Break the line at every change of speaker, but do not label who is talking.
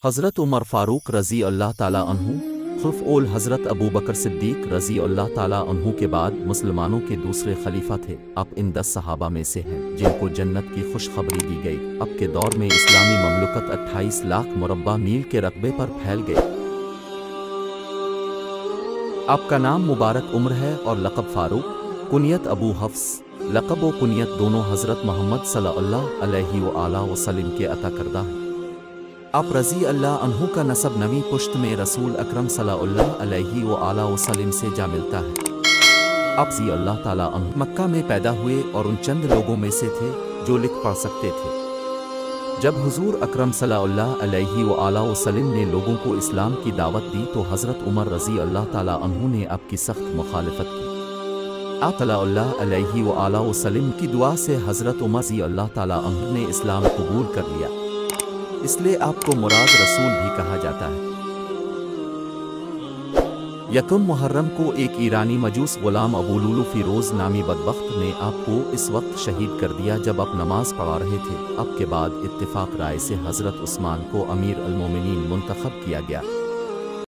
حضرت عمر فاروق رضی اللہ تعالیٰ عنہ خلف اول حضرت ابو بکر صدیق رضی اللہ تعالیٰ عنہ کے بعد مسلمانوں کے دوسرے خلیفہ تھے۔ اب ان 10 صحابہ میں سے ہیں جن کو جنت کی خوشخبری دی گئی۔ اب کے دور میں اسلامی مملکت 28 لاکھ مربع میل کے رقبے پر پھیل گئی۔ آپ کا نام مبارک عمر ہے اور لقب فاروق، کنیت ابو حفص، لقب و کنیت دونوں حضرت محمد صلی اللہ علیہ وآلہ وسلم کے عطا کردہ ہیں۔ آپ رضی اللہ عنہ کا نسب نویں پشت میں رسول اکرم صلی اللہ علیہ وآلہ وسلم سے جا ملتا ہے۔ آپ رضی اللہ تعالیٰ عنہ مکہ میں پیدا ہوئے اور ان چند لوگوں میں سے تھے جو لکھ پڑھ سکتے تھے۔ جب حضور اکرم صلی اللہ علیہ وآلہ وسلم نے لوگوں کو اسلام کی دعوت دی تو حضرت عمر رضی اللہ تعالیٰ عنہ نے آپ کی سخت مخالفت کی۔ آپ صلی اللہ علیہ وآلہ وسلم کی دعا سے حضرت عمر رضی اللہ تعالیٰ عنہ نے اسلام قبول کر لیا، اس لیے آپ کو مراد رسول بھی کہا جاتا ہے۔ یکم محرم کو ایک ایرانی مجوس غلام ابو لولو فیروز نامی بدبخت نے آپ کو اس وقت شہید کر دیا جب آپ نماز پڑھا رہے تھے۔ اب کے بعد اتفاق رائے سے حضرت عثمان کو امیر المومنین منتخب کیا گیا۔